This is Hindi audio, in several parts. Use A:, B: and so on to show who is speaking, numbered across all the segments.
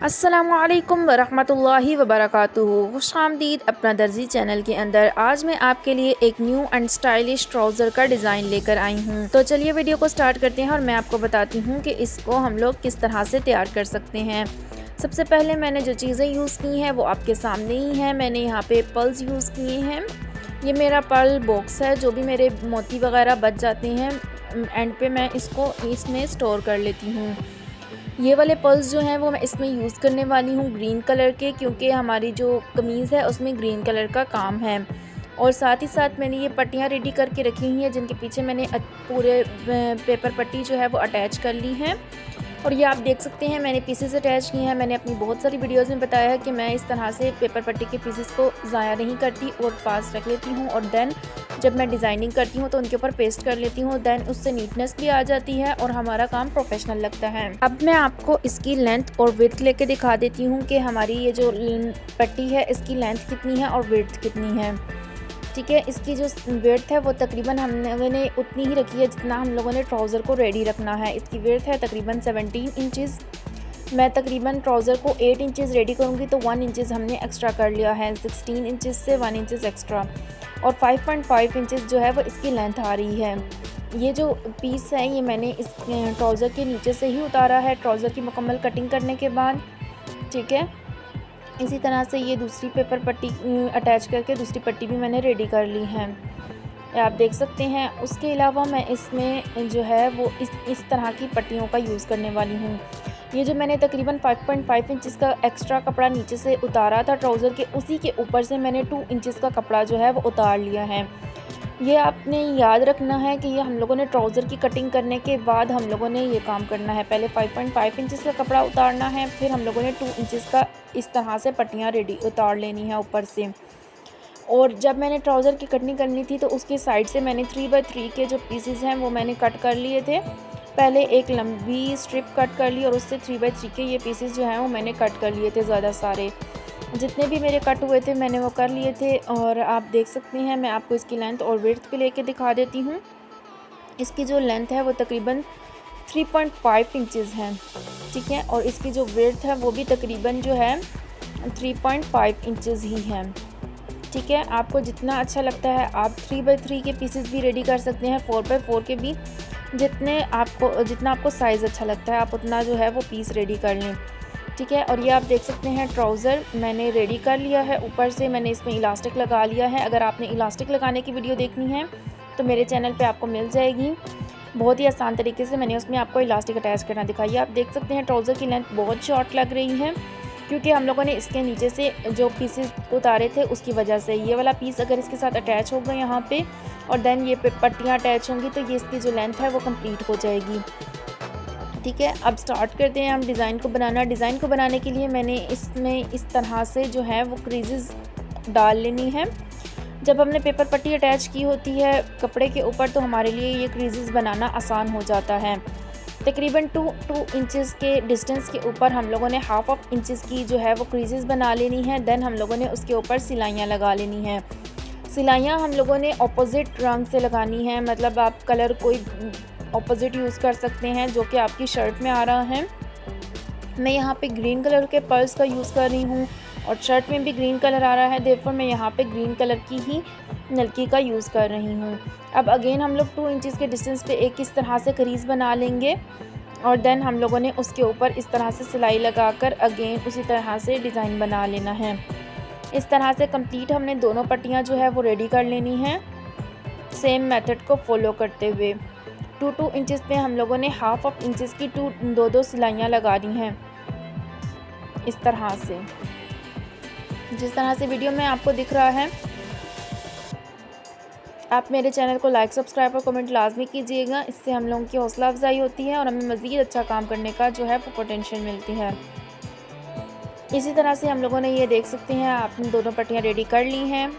A: अस्सलामुअलैकुम वरहमतुल्लाहि वबरकातुहू। खुशामदीद अपना दर्जी चैनल के अंदर। आज मैं आपके लिए एक न्यू एंड स्टाइलिश ट्राउज़र का डिज़ाइन लेकर आई हूँ। तो चलिए वीडियो को स्टार्ट करते हैं और मैं आपको बताती हूँ कि इसको हम लोग किस तरह से तैयार कर सकते हैं। सबसे पहले मैंने जो चीज़ें यूज़ की हैं वो आपके सामने ही हैं। मैंने यहाँ पे पर्ल्स यूज़ किए हैं। ये मेरा पर्ल बॉक्स है। जो भी मेरे मोती वगैरह बच जाते हैं एंड पे मैं इसको इसमें स्टोर कर लेती हूँ। ये वाले पर्ल्स जो हैं वो मैं इसमें यूज़ करने वाली हूँ ग्रीन कलर के, क्योंकि हमारी जो कमीज़ है उसमें ग्रीन कलर का काम है। और साथ ही साथ मैंने ये पट्टियाँ रेडी करके रखी हुई हैं जिनके पीछे मैंने पूरे पेपर पट्टी जो है वो अटैच कर ली है। और ये आप देख सकते हैं मैंने पीसेस अटैच किए हैं। मैंने अपनी बहुत सारी वीडियोस में बताया है कि मैं इस तरह से पेपर पट्टी के पीसेस को ज़ाया नहीं करती और पास रख लेती हूँ, और देन जब मैं डिज़ाइनिंग करती हूँ तो उनके ऊपर पेस्ट कर लेती हूँ। देन उससे नीटनेस भी आ जाती है और हमारा काम प्रोफेशनल लगता है। अब मैं आपको इसकी लेंथ और विड्थ लेके दिखा देती हूँ कि हमारी ये जो पट्टी है इसकी लेंथ कितनी है और विड्थ कितनी है। ठीक है, इसकी जो विड्थ है वो तकरीबन हमने उतनी ही रखी है जितना हम लोगों ने ट्राउज़र को रेडी रखना है। इसकी विड्थ है तकरीबन 17 इंचज़। मैं तकरीबन ट्राउज़र को 8 इंचज़ रेडी करूँगी तो 1 इंचज़ हमने एक्स्ट्रा कर लिया है। 16 इंचज़ से 1 इंचज़ एक्स्ट्रा, और 5.5 इंचज़ जो है वो इसकी लेंथ आ रही है। ये जो पीस है ये मैंने इस ट्राउज़र के नीचे से ही उतारा है ट्राउज़र की मुकम्मल कटिंग करने के बाद। ठीक है, इसी तरह से ये दूसरी पेपर पट्टी अटैच करके दूसरी पट्टी भी मैंने रेडी कर ली है, आप देख सकते हैं। उसके अलावा मैं इसमें जो है वो इस तरह की पट्टियों का यूज़ करने वाली हूँ। ये जो मैंने तकरीबन 5.5 इंचज़ का एक्स्ट्रा कपड़ा नीचे से उतारा था ट्राउज़र के, उसी के ऊपर से मैंने 2 इंचज़ का कपड़ा जो है वो उतार लिया है। ये आपने याद रखना है कि ये हम लोगों ने ट्राउज़र की कटिंग करने के बाद हम लोगों ने ये काम करना है। पहले 5.5 इंचज़ का कपड़ा उतारना है, फिर हम लोगों ने 2 इंचज़ का इस तरह से पट्टियाँ रेडी उतार लेनी है ऊपर से। और जब मैंने ट्राउज़र की कटिंग करनी थी तो उसकी साइड से मैंने 3x3 के जो पीसेस हैं वो मैंने कट कर लिए थे। पहले एक लंबी स्ट्रिप कट कर ली और उससे 3x3 के ये पीसेस जो हैं वो मैंने कट कर लिए थे। ज़्यादा सारे जितने भी मेरे कट हुए थे मैंने वो कर लिए थे। और आप देख सकते हैं मैं आपको इसकी लेंथ और विड्थ भी लेके दिखा देती हूँ। इसकी जो लेंथ है वो तकरीबन 3.5 इंचज़ है। ठीक है, और इसकी जो विड्थ है वो भी तकरीबन जो है 3.5 इंचज़ ही है। ठीक है, आपको जितना अच्छा लगता है आप 3x3 के पीसेस भी रेडी कर सकते हैं, 4x4 के भी। जितना आपको साइज़ अच्छा लगता है आप उतना जो है वो पीस रेडी कर लें। ठीक है, और ये आप देख सकते हैं ट्राउज़र मैंने रेडी कर लिया है। ऊपर से मैंने इसमें इलास्टिक लगा लिया है। अगर आपने इलास्टिक लगाने की वीडियो देखनी है तो मेरे चैनल पे आपको मिल जाएगी। बहुत ही आसान तरीके से मैंने उसमें आपको इलास्टिक अटैच करना दिखाई। आप देख सकते हैं ट्राउज़र की लेंथ बहुत शॉर्ट लग रही है, क्योंकि हम लोगों ने इसके नीचे से जो पीसेस उतारे थे उसकी वजह से। ये वाला पीस अगर इसके साथ अटैच होगा यहाँ पे और देन ये पट्टियाँ अटैच होंगी तो ये इसकी जो लेंथ है वो कंप्लीट हो जाएगी। ठीक है, अब स्टार्ट करते हैं हम डिज़ाइन को बनाना। डिज़ाइन को बनाने के लिए मैंने इसमें इस तरह से जो है वो क्रीजेस डाल लेनी है। जब हमने पेपर पट्टी अटैच की होती है कपड़े के ऊपर तो हमारे लिए ये क्रीजेस बनाना आसान हो जाता है। तकरीबन 2 इंचज़ के डिस्टेंस के ऊपर हम लोगों ने हाफ इंचज़ की जो है वो क्रीजेस बना लेनी है। देन हम लोगों ने उसके ऊपर सिलाइयाँ लगा लेनी हैं। सिलाइयाँ हम लोगों ने ऑपोजिट रंग से लगानी है, मतलब आप कलर कोई ऑपोजिट यूज़ कर सकते हैं जो कि आपकी शर्ट में आ रहा है। मैं यहाँ पे ग्रीन कलर के पर्ल्स का यूज़ कर रही हूँ और शर्ट में भी ग्रीन कलर आ रहा है, देयरफॉर मैं यहाँ पे ग्रीन कलर की ही नलकी का यूज़ कर रही हूँ। अब अगेन हम लोग 2 इंचज़ के डिस्टेंस पे एक इस तरह से क्रीज़ बना लेंगे और देन हम लोगों ने उसके ऊपर इस तरह से सिलाई लगाकर अगेन उसी तरह से डिज़ाइन बना लेना है। इस तरह से कंप्लीट हमने दोनों पट्टियाँ जो है वो रेडी कर लेनी है सेम मेथड को फॉलो करते हुए। 2 इंचज़ पे हम लोगों ने हाफ इंचज़ की दो सिलाइयाँ लगा दी हैं इस तरह से, जिस तरह से वीडियो में आपको दिख रहा है। आप मेरे चैनल को लाइक, सब्सक्राइब और कमेंट लाजमी कीजिएगा। इससे हम लोगों की हौसला अफजाई होती है और हमें मज़ीद अच्छा काम करने का जो है वो पोटेंशियल मिलती है। इसी तरह से हम लोगों ने ये देख सकते हैं आपने दोनों पट्टियाँ रेडी कर ली हैं।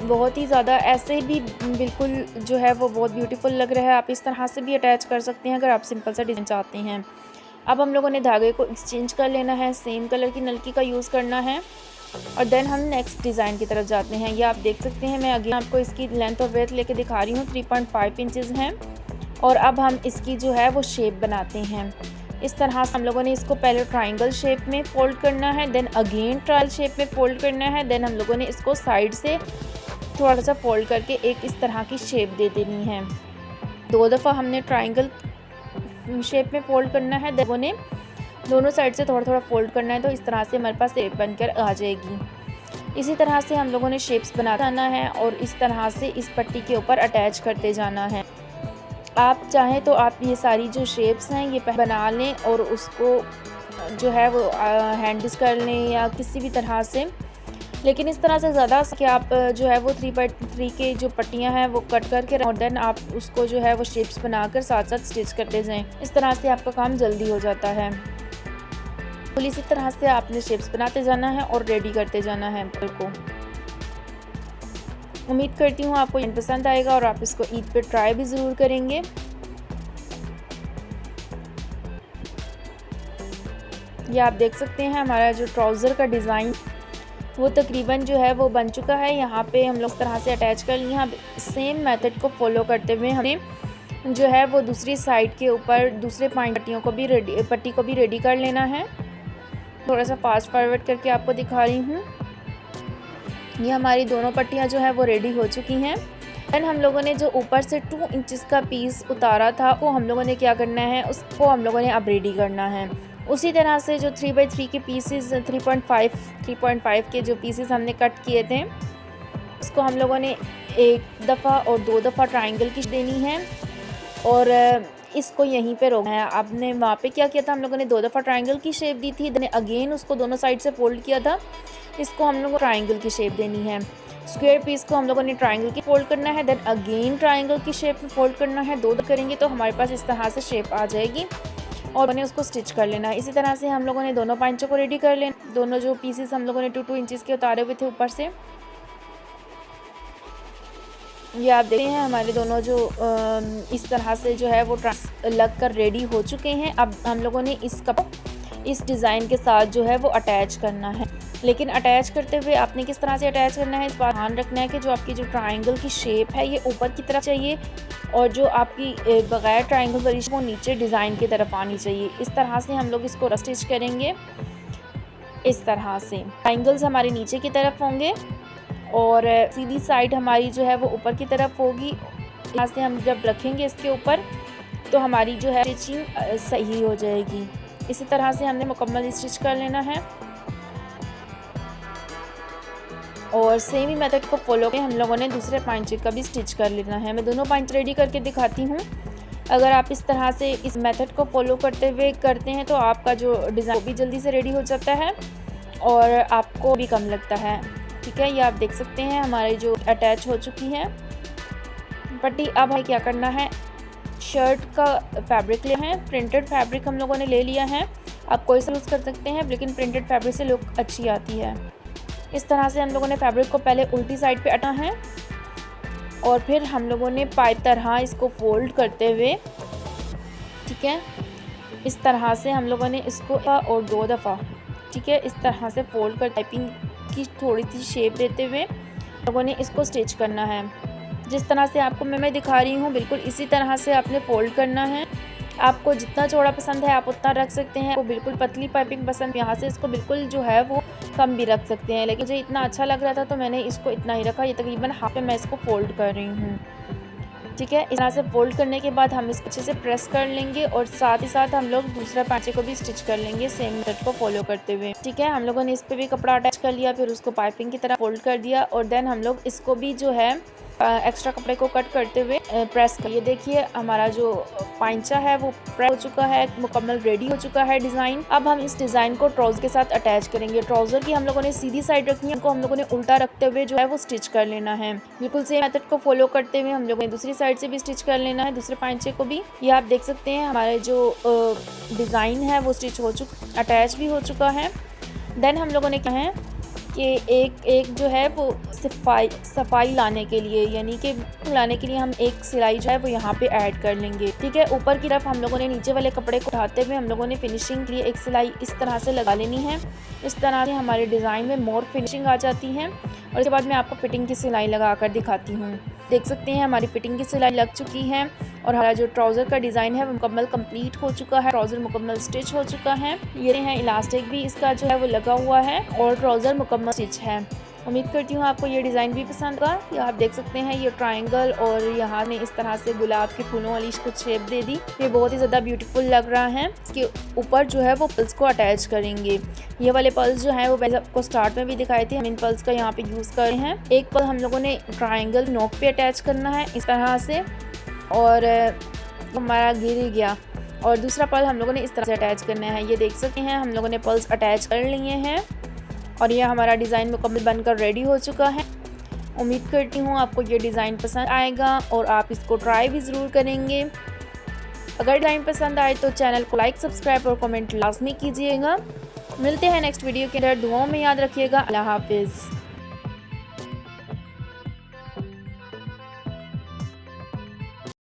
A: बहुत ही ज़्यादा ऐसे भी बिल्कुल जो है वो बहुत ब्यूटीफुल लग रहा है। आप इस तरह से भी अटैच कर सकते हैं अगर आप सिंपल सा डिज़ाइन चाहते हैं। अब हम लोगों ने धागे को एक्सचेंज कर लेना है, सेम कलर की नलकी का यूज़ करना है और देन हम नेक्स्ट डिज़ाइन की तरफ जाते हैं। ये आप देख सकते हैं मैं अगेन आपको इसकी लेंथ और ब्रेथ लेके दिखा रही हूँ। 3.5 इंचज़ हैं और अब हम इसकी जो है वो शेप बनाते हैं। इस तरह से हम लोगों ने इसको पहले ट्रायंगल शेप में फोल्ड करना है, देन अगेन ट्रायल शेप में फोल्ड करना है, देन हम लोगों ने इसको साइड से थोड़ा सा फोल्ड करके एक इस तरह की शेप दे देनी है। 2 दफ़ा हमने ट्रायंगल शेप में फोल्ड करना है, देखो ने दोनों साइड से थोड़ा थोड़ा फोल्ड करना है, तो इस तरह से हमारे पास शेप बनकर आ जाएगी। इसी तरह से हम लोगों ने शेप्स बना जाना है और इस तरह से इस पट्टी के ऊपर अटैच करते जाना है। आप चाहें तो आप ये सारी जो शेप्स हैं ये बना लें और उसको जो है वो हैंडिस कर लें या किसी भी तरह से, लेकिन इस तरह से ज़्यादा कि आप जो है वो 3x3 के जो पट्टियां हैं वो कट करके और देन आप उसको जो है वो शेप्स बनाकर साथ साथ स्टिच करते जाएं। इस तरह से आपका काम जल्दी हो जाता है। तो इसी तरह से आपने शेप्स बनाते जाना है और रेडी करते जाना है को। उम्मीद करती हूँ आपको ये पसंद आएगा और आप इसको ईद पे ट्राई भी ज़रूर करेंगे। ये आप देख सकते हैं हमारा जो ट्राउज़र का डिज़ाइन वो तकरीबन जो है वो बन चुका है। यहाँ पे हम लोग इस तरह से अटैच कर लिए। अब सेम मेथड को फॉलो करते हुए हमें जो है वो दूसरी साइड के ऊपर दूसरे पट्टी को भी रेडी कर लेना है। थोड़ा सा फास्ट फॉरवर्ड करके आपको दिखा रही हूँ। ये हमारी दोनों पट्टियाँ जो है वो रेडी हो चुकी हैं। देन हम लोगों ने जो ऊपर से 2 इंचेस का पीस उतारा था वो हम लोगों ने क्या करना है, उसको हम लोगों ने अब रेडी करना है। उसी तरह से जो 3x3 के पीसेस 3.5 के जो पीसेस हमने कट किए थे उसको हम लोगों ने 1 दफ़ा और 2 दफ़ा ट्रायंगल की देनी है और इसको यहीं पे रोकना है। आपने वहाँ पे क्या किया था, हम लोगों ने 2 दफ़ा ट्रायंगल की शेप दी थी, देन अगेन उसको दोनों साइड से फोल्ड किया था। इसको हम लोगों को ट्रायंगल की शेप देनी है। स्क्वायर पीस को हम लोगों ने ट्रायंगल की फोल्ड करना है, देन अगेन ट्रायंगल की शेप में फोल्ड करना है। 2 करेंगे तो हमारे पास इस तरह से शेप आ जाएगी और मैंने उसको स्टिच कर लेना है। इसी तरह से हम लोगों ने दोनों पांचों को रेडी कर लेना। दोनों जो पीसेस हम लोगों ने 2 इंचेस के उतारे हुए थे ऊपर से, ये आप देखते हैं हमारे दोनों जो इस तरह से जो है वो लग कर रेडी हो चुके हैं। अब हम लोगों ने इस डिज़ाइन के साथ जो है वो अटैच करना है, लेकिन अटैच करते हुए आपने किस तरह से अटैच करना है इस बात ध्यान रखना है कि जो आपकी जो ट्रायंगल की शेप है ये ऊपर की तरफ चाहिए और जो आपकी बगैर ट्रायंगल वाली वो नीचे डिज़ाइन की तरफ आनी चाहिए। इस तरह से हम लोग इसको स्टिच करेंगे। इस तरह से ट्रायंगल्स हमारे नीचे की तरफ होंगे और सीधी साइड हमारी जो है वो ऊपर की तरफ होगी। यहाँ से हम जब रखेंगे इसके ऊपर तो हमारी जो है स्टिचिंग सही हो जाएगी। इसी तरह से हमने मुकम्मल स्टिच कर लेना है और सेम ही मेथड को फॉलो करके हम लोगों ने दूसरे पांचे का भी स्टिच कर लेना है। मैं दोनों पांच रेडी करके दिखाती हूँ। अगर आप इस तरह से इस मेथड को फॉलो करते हुए करते हैं तो आपका जो डिज़ाइन भी जल्दी से रेडी हो जाता है और आपको भी कम लगता है। ठीक है, ये आप देख सकते हैं हमारी जो अटैच हो चुकी है पट्टी। अब हमें क्या करना है, शर्ट का फैब्रिक ले हैं। प्रिंटेड फैब्रिक हम लोगों ने ले लिया है। आप कोई सा यूज़ कर सकते हैं, लेकिन प्रिंटेड फैब्रिक से लुक अच्छी आती है। इस तरह से हम लोगों ने फैब्रिक को पहले उल्टी साइड पे अटना है और फिर हम लोगों ने पाइप तरह इसको फोल्ड करते हुए, ठीक है, इस तरह से हम लोगों ने इसको और 2 दफ़ा, ठीक है, इस तरह से फोल्ड कर पाइपिंग की थोड़ी सी शेप देते हुए लोगों ने इसको स्टिच करना है। जिस तरह से आपको मैं दिखा रही हूँ बिल्कुल इसी तरह से आपने फोल्ड करना है। आपको जितना चौड़ा पसंद है आप उतना रख सकते हैं। वो बिल्कुल पतली पाइपिंग पसंद, यहाँ से इसको बिल्कुल जो है वो कम भी रख सकते हैं, लेकिन मुझे इतना अच्छा लग रहा था तो मैंने इसको इतना ही रखा। ये तकरीबन हाफ में मैं इसको फोल्ड कर रही हूँ। ठीक है, इस तरह से फोल्ड करने के बाद हम इसको अच्छे से प्रेस कर लेंगे और साथ ही साथ हम लोग दूसरा पांचे को भी स्टिच कर लेंगे सेम मेथड को फॉलो करते हुए। ठीक है, हम लोगों ने इस पर भी कपड़ा अटैच कर लिया, फिर उसको पाइपिंग की तरह फोल्ड कर दिया और देन हम लोग इसको भी जो है एक्स्ट्रा कपड़े को कट करते हुए प्रेस कर। ये देखिए हमारा जो पांचा है वो प्रेस हो चुका है, मुकम्मल रेडी हो चुका है डिज़ाइन। अब हम इस डिज़ाइन को ट्राउज़र के साथ अटैच करेंगे। ट्राउज़र की हम लोगों ने सीधी साइड रखनी है, उनको हम लोगों ने उल्टा रखते हुए जो है वो स्टिच कर लेना है। बिल्कुल सेम मेथड को फॉलो करते हुए हम लोगों ने दूसरी साइड से भी स्टिच कर लेना है, दूसरे पांचे को भी। ये आप देख सकते हैं हमारे जो डिज़ाइन है वो स्टिच हो चुका, अटैच भी हो चुका है। देन हम लोगों ने क्या है कि एक जो है वो सफाई लाने के लिए, यानी कि लाने के लिए हम एक सिलाई जो है वो यहाँ पे ऐड कर लेंगे। ठीक है, ऊपर की तरफ हम लोगों ने नीचे वाले कपड़े को उठाते हुए हम लोगों ने फिनिशिंग के लिए एक सिलाई इस तरह से लगा लेनी है। इस तरह से हमारे डिज़ाइन में मोर फिनिशिंग आ जाती है और इसके बाद मैं आपको फिटिंग की सिलाई लगा कर दिखाती हूँ। देख सकते हैं हमारी फिटिंग की सिलाई लग चुकी है और हमारा जो ट्राउज़र का डिज़ाइन है वो मुकम्मल कंप्लीट हो चुका है। ट्राउज़र मुकम्मल स्टिच हो चुका है। ये है इलास्टिक भी इसका जो है वो लगा हुआ है और ट्राउज़र मुकम्मल स्टिच है। उम्मीद करती हूँ आपको ये डिज़ाइन भी पसंद आएगा। ये आप देख सकते हैं ये ट्रायंगल और यहाँ ने इस तरह से गुलाब के फूलों वाली कुछ शेप दे दी। ये बहुत ही ज़्यादा ब्यूटीफुल लग रहा है। इसके ऊपर जो है वो पल्स को अटैच करेंगे। ये वाले पल्स जो है वो मैंने आपको स्टार्ट में भी दिखाए थे। हम इन पल्स का यहाँ पे यूज़ कर रहे हैं। एक पल हम लोगों ने ट्रायंगल नोक पे अटैच करना है इस तरह से और हमारा गिर गया और दूसरा पल हम लोगों ने इस तरह से अटैच करना है। ये देख सकते हैं हम लोगों ने पल्स अटैच कर लिए हैं और यह हमारा डिज़ाइन मुकम्मल बनकर रेडी हो चुका है। उम्मीद करती हूँ आपको ये डिज़ाइन पसंद आएगा और आप इसको ट्राई भी ज़रूर करेंगे। अगर डिज़ाइन पसंद आए तो चैनल को लाइक, सब्सक्राइब और कमेंट लाजमी कीजिएगा। मिलते हैं नेक्स्ट वीडियो के अंदर। दुआओं में याद रखिएगा। अल्लाह हाफिज़।